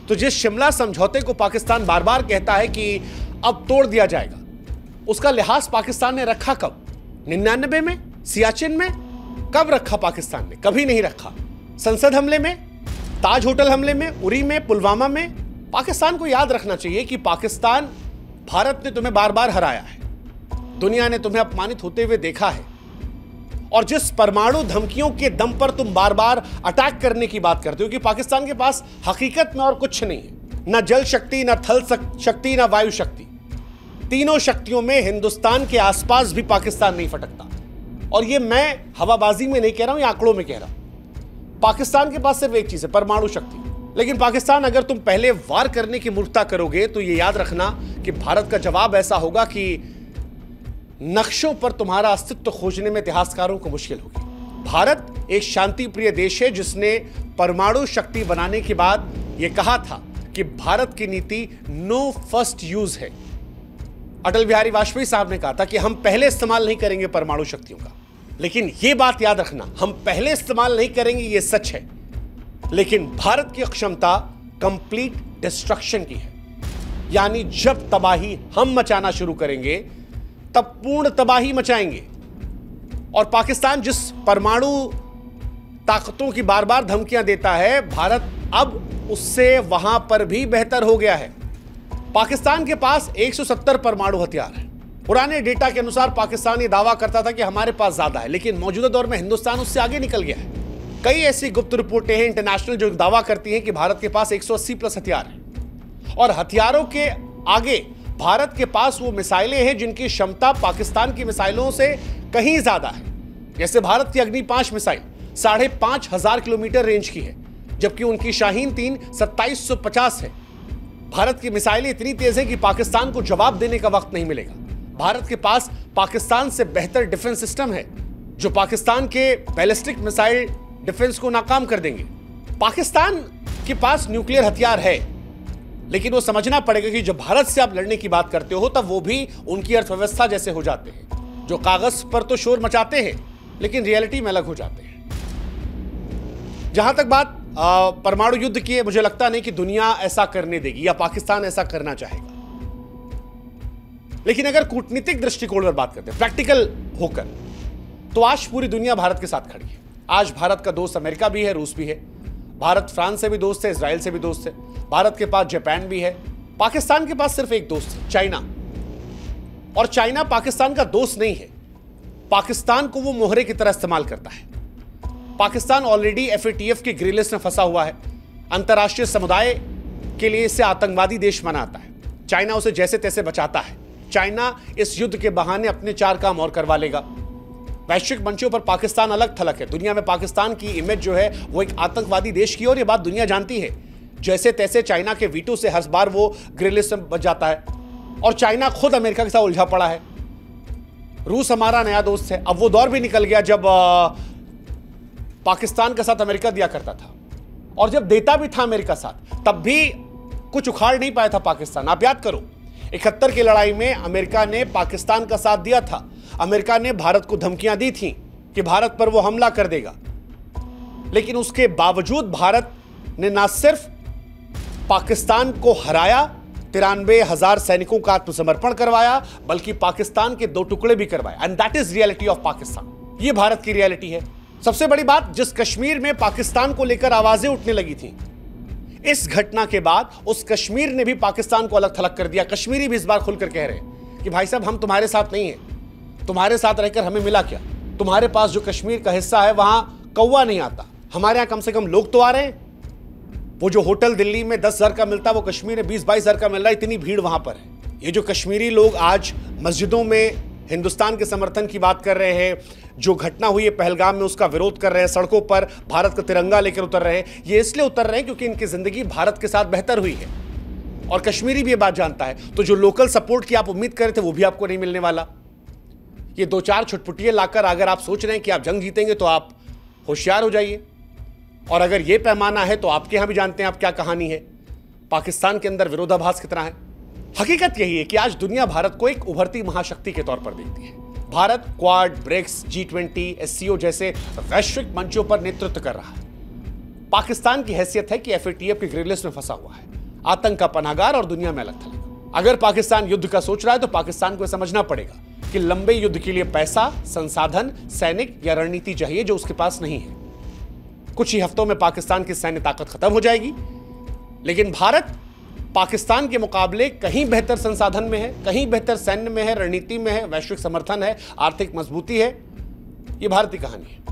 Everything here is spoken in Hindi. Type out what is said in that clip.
तो जिस शिमला समझौते को पाकिस्तान बार बार कहता है कि अब तोड़ दिया जाएगा, उसका लिहाज पाकिस्तान ने रखा कब? 99 में, सियाचिन में? कब रखा पाकिस्तान ने? कभी नहीं रखा। संसद हमले में, ताज होटल हमले में, उरी में, पुलवामा में। पाकिस्तान को याद रखना चाहिए कि पाकिस्तान, भारत ने तुम्हें बार बार हराया है, दुनिया ने तुम्हें अपमानित होते हुए देखा है, और जिस परमाणु धमकियों के दम पर तुम बार बार अटैक करने की बात करते हो कि पाकिस्तान के पास हकीकत में और कुछ नहीं है, ना जल शक्ति, ना थल शक्ति, ना वायु शक्ति। तीनों शक्तियों में हिंदुस्तान के आसपास भी पाकिस्तान नहीं फटकता। और ये मैं हवाबाजी में नहीं कह रहा हूं, ये आंकड़ों में कह रहा हूं। पाकिस्तान के पास सिर्फ एक चीज है, परमाणु शक्ति। लेकिन पाकिस्तान, अगर तुम पहले वार करने की मूर्खता करोगे तो ये याद रखना कि भारत का जवाब ऐसा होगा कि नक्शों पर तुम्हारा अस्तित्व खोजने में इतिहासकारों को मुश्किल होगी। भारत एक शांति प्रिय देश है जिसने परमाणु शक्ति बनाने के बाद यह कहा था कि भारत की नीति नो फर्स्ट यूज है। अटल बिहारी वाजपेयी साहब ने कहा था कि हम पहले इस्तेमाल नहीं करेंगे परमाणु शक्तियों का। लेकिन यह बात याद रखना, हम पहले इस्तेमाल नहीं करेंगे, यह सच है, लेकिन भारत की क्षमता कंप्लीट डिस्ट्रक्शन की है। यानी जब तबाही हम मचाना शुरू करेंगे तब पूर्ण तबाही मचाएंगे। और पाकिस्तान जिस परमाणु ताकतों की बार बार धमकियां देता है, भारत अब उससे वहां पर भी बेहतर हो गया है। पाकिस्तान के पास 170 परमाणु हथियार हैं। पुराने डेटा के अनुसार पाकिस्तान ये दावा करता था कि हमारे पास ज्यादा है, लेकिन मौजूदा दौर में हिंदुस्तान उससे आगे निकल गया है। कई ऐसी गुप्त रिपोर्टें हैं इंटरनेशनल जो दावा करती हैं कि भारत के पास 180 प्लस हथियार हैं। और हथियारों के आगे भारत के पास वो मिसाइलें हैं जिनकी क्षमता पाकिस्तान की मिसाइलों से कहीं ज्यादा है। जैसे भारत की अग्नि 5 मिसाइल 5,500 किलोमीटर रेंज की है, जबकि उनकी शाहीन 3 2750 है। भारत की मिसाइलें इतनी तेज हैं कि पाकिस्तान को जवाब देने का वक्त नहीं मिलेगा। भारत के पास पाकिस्तान से बेहतर डिफेंस सिस्टम है जो पाकिस्तान के बैलिस्टिक मिसाइल डिफेंस को नाकाम कर देंगे। पाकिस्तान के पास न्यूक्लियर हथियार है, लेकिन वो समझना पड़ेगा कि जब भारत से आप लड़ने की बात करते हो तब वो भी उनकी अर्थव्यवस्था जैसे हो जाते हैं, जो कागज पर तो शोर मचाते हैं लेकिन रियलिटी में अलग हो जाते हैं। जहां तक बात परमाणु युद्ध की है, मुझे लगता नहीं कि दुनिया ऐसा करने देगी या पाकिस्तान ऐसा करना चाहेगा। लेकिन अगर कूटनीतिक दृष्टिकोण पर बात करते हैं, प्रैक्टिकल होकर, तो आज पूरी दुनिया भारत के साथ खड़ी है। आज भारत का दोस्त अमेरिका भी है, रूस भी है। भारत फ्रांस से भी दोस्त है, इजराइल से भी दोस्त है। भारत के पास जापान भी है। पाकिस्तान के पास सिर्फ एक दोस्त है, चाइना। और चाइना पाकिस्तान का दोस्त नहीं है। पाकिस्तान को वो मोहरे की तरह इस्तेमाल करता है। पाकिस्तान ऑलरेडी FATF की ग्रे लिस्ट में फंसा हुआ है। अंतर्राष्ट्रीय समुदाय के लिए इसे आतंकवादी देश मनाता है। चाइना उसे जैसे तैसे बचाता है। चाइना इस युद्ध के बहाने अपने 4 काम और करवा लेगा। वैश्विक मंचों पर पाकिस्तान अलग थलग है। दुनिया में पाकिस्तान की इमेज जो है वो एक आतंकवादी देश की, और ये बात दुनिया जानती है। जैसे तैसे चाइना के वीटो से हर बार वो ग्रे लिस्ट में बच जाता है। और चाइना खुद अमेरिका के साथ उलझा पड़ा है। रूस हमारा नया दोस्त है। अब वो दौर भी निकल गया जब पाकिस्तान के साथ अमेरिका दिया करता था, और जब देता भी था अमेरिका साथ, तब भी कुछ उखाड़ नहीं पाया था पाकिस्तान। आप याद करो, 71 की लड़ाई में अमेरिका ने पाकिस्तान का साथ दिया था। अमेरिका ने भारत को धमकियां दी थी कि भारत पर वो हमला कर देगा, लेकिन उसके बावजूद भारत ने ना सिर्फ पाकिस्तान को हराया, 93,000 सैनिकों का आत्मसमर्पण करवाया, बल्कि पाकिस्तान के 2 टुकड़े भी करवाए। And that is reality of Pakistan. ये भारत की रियलिटी है। सबसे बड़ी बात, जिस कश्मीर में पाकिस्तान को लेकर आवाजें उठने लगी थी, इस घटना के बाद उस कश्मीर ने भी पाकिस्तान को अलग थलग कर दिया। कश्मीरी भी इस बार खुलकर कह रहे हैं कि भाई साहब, हम तुम्हारे साथ नहीं हैं। तुम्हारे साथ रहकर हमें मिला क्या? तुम्हारे पास जो कश्मीर का हिस्सा है वहां कौवा नहीं आता। हमारे यहां कम से कम लोग तो आ रहे हैं। वो जो होटल दिल्ली में 10,000 का मिलता है, वो कश्मीर में 20-22,000 का मिल रहा है। इतनी भीड़ वहां पर है। ये जो कश्मीरी लोग आज मस्जिदों में हिंदुस्तान के समर्थन की बात कर रहे हैं, जो घटना हुई है पहलगाम में उसका विरोध कर रहे हैं, सड़कों पर भारत का तिरंगा लेकर उतर रहे हैं, ये इसलिए उतर रहे हैं क्योंकि इनकी जिंदगी भारत के साथ बेहतर हुई है। और कश्मीरी भी ये बात जानता है। तो जो लोकल सपोर्ट की आप उम्मीद कर रहे थे, वो भी आपको नहीं मिलने वाला। ये 2-4 छुटपुटिये लाकर अगर आप सोच रहे हैं कि आप जंग जीतेंगे, तो आप होशियार हो जाइए। और अगर ये पैमाना है तो आपके यहां भी जानते हैं आप क्या कहानी है। पाकिस्तान के अंदर विरोधाभास कितना है। हकीकत यही है कि आज दुनिया भारत को एक उभरती महाशक्ति के तौर पर देखती है। Bharat quad, BRICS, G20, SCO जैसे वैश्विक मंचों पर नेतृत्व कर रहा है। पाकिस्तान की हैसियत है कि एफएटीएफ की ग्रे लिस्ट में फंसा हुआ है, आतंक का पनाहगार और दुनिया में अलग थलग। अगर पाकिस्तान युद्ध का सोच रहा है तो पाकिस्तान को समझना पड़ेगा कि लंबे युद्ध के लिए पैसा, संसाधन, सैनिक या रणनीति चाहिए जो उसके पास नहीं है। कुछ ही हफ्तों में पाकिस्तान की सैन्य ताकत खत्म हो जाएगी, लेकिन भारत पाकिस्तान के मुकाबले कहीं बेहतर संसाधन में है, कहीं बेहतर सैन्य में है, रणनीति में है, वैश्विक समर्थन है, आर्थिक मजबूती है। यह भारत की कहानी है।